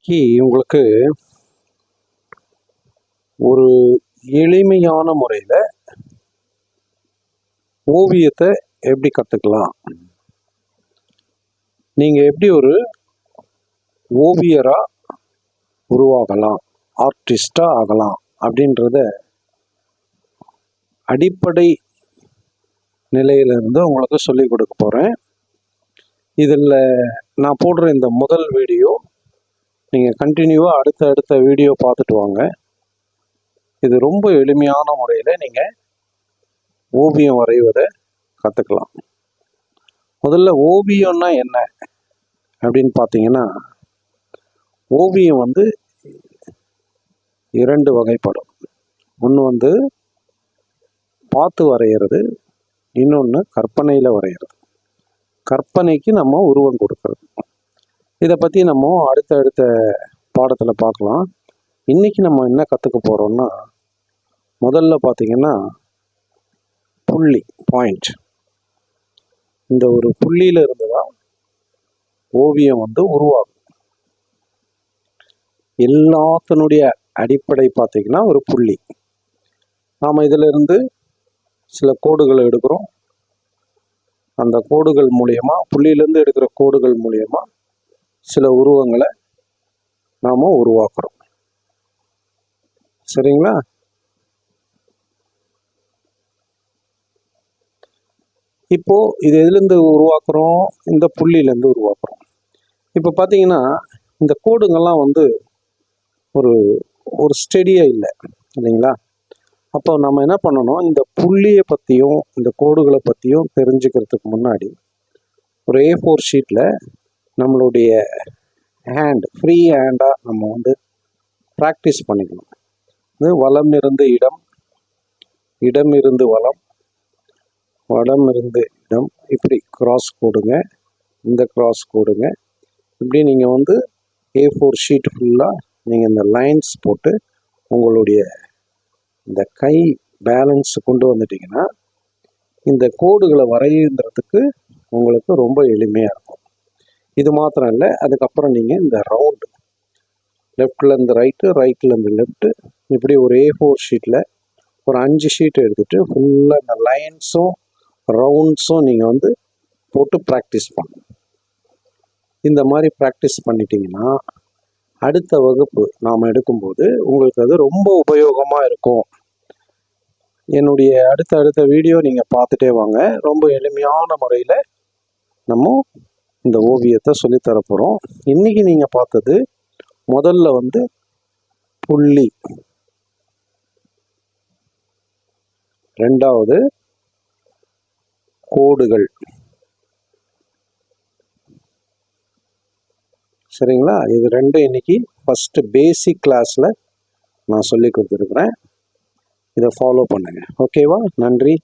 இன்னைக்கு உங்களுக்கு ஒரு எளிமையான முறையில் ஓவியத்தை எப்படி கற்றுக்கலாம், நீங்கள் எப்படி ஒரு ஓவியராக உருவாகலாம், ஆர்டிஸ்டாக ஆகலாம் அப்படின்றத அடிப்படை நிலையிலிருந்து உங்களுக்கு சொல்லிக் கொடுக்க போகிறேன். இதில் நான் போடுற இந்த முதல் வீடியோ நீங்கள் கண்டினியூவாக அடுத்த வீடியோ பார்த்துட்டு வாங்க. இது ரொம்ப எளிமையான முறையில் நீங்கள் ஓவியம் வரைவதை கற்றுக்கலாம். முதல்ல ஓவியம்னா என்ன அப்படின்னு பார்த்தீங்கன்னா, ஓவியம் வந்து இரண்டு வகைப்படும். ஒன்று பார்த்து வரைகிறது, இன்னொன்று கற்பனையில் வரைகிறது. கற்பனைக்கு நம்ம உருவம் கொடுக்கறது. இதை பற்றி நம்ம அடுத்த பாடத்தில் பார்க்கலாம். இன்றைக்கி நம்ம என்ன கற்றுக்க போகிறோம்னா, முதல்ல பார்த்திங்கன்னா புள்ளி, பாயிண்ட். இந்த ஒரு புள்ளியில் இருந்து தான் ஓவியம் வந்து உருவாகும். எல்லாத்தினுடைய அடிப்படை பார்த்திங்கன்னா ஒரு புள்ளி. நாம் இதிலிருந்து சில கோடுகளை எடுக்கிறோம். அந்த கோடுகள் மூலயமா, புள்ளியிலேருந்து எடுக்கிற கோடுகள் மூலயமா சில உருவங்களை நாம் உருவாக்குறோம். சரிங்களா? இப்போ இது எதுலேருந்து உருவாக்குறோம்? இந்த புள்ளியிலேருந்து உருவாக்குறோம். இப்போ பார்த்தீங்கன்னா இந்த கோடுங்கள்லாம் வந்து ஒரு ஸ்டெடியாக இல்லை இல்லைங்களா? அப்போ நம்ம என்ன பண்ணணும், இந்த புள்ளியை பற்றியும் இந்த கோடுகளை பற்றியும் தெரிஞ்சுக்கிறதுக்கு முன்னாடி ஒரு A4 ஷீட்டில் நம்மளுடைய ஃப்ரீ ஹேண்டாக நம்ம வந்து ப்ராக்டிஸ் பண்ணிக்கணும். இது வலம் இருந்து இடம், இடம் இருந்து வலம், வடம் இருந்து இடம், இப்படி கிராஸ் கோடுங்க, இந்த கிராஸ் கோடுங்க. இப்படி நீங்கள் வந்து A4 ஷீட் ஃபுல்லாக நீங்கள் இந்த லைன்ஸ் போட்டு உங்களுடைய இந்த கை பேலன்ஸ் கொண்டு வந்துட்டிங்கன்னா இந்த கோடுகளை வரைகிறதுக்கு உங்களுக்கு ரொம்ப எளிமையாக இருக்கும். இது மாத்திரம் இல்லை, அதுக்கப்புறம் நீங்கள் இந்த ரவுண்டு, லெஃப்ட்லேருந்து ரைட்டு, ரைட்லேருந்து லெஃப்ட்டு, இப்படி ஒரு A4 ஷீட்டில் ஒரு 5 ஷீட் எடுத்துகிட்டு ஃபுல்லாக இந்த லைன்ஸும் ரவுண்ட்ஸும் நீங்கள் வந்து போட்டு ப்ராக்டிஸ் பண்ணணும். இந்த மாதிரி ப்ராக்டிஸ் பண்ணிட்டீங்கன்னா அடுத்த வகுப்பு நாம் எடுக்கும்போது உங்களுக்கு அது ரொம்ப உபயோகமாக இருக்கும். என்னுடைய அடுத்த வீடியோ நீங்கள் பார்த்துட்டே வாங்க. ரொம்ப எளிமையான முறையில் நம்ம இந்த ஓவியத்தை சொல்லித்தரப்போகிறோம். இன்றைக்கி நீங்கள் பார்த்தது முதல்ல வந்து புள்ளி, ரெண்டாவது கோடுகள். சரிங்களா? இது ரெண்டும் இன்னைக்கு ஃபஸ்ட்டு பேசிக் கிளாஸில் நான் சொல்லி கொடுத்துருக்குறேன். இதை ஃபாலோ பண்ணுங்கள். ஓகேவா? நன்றி.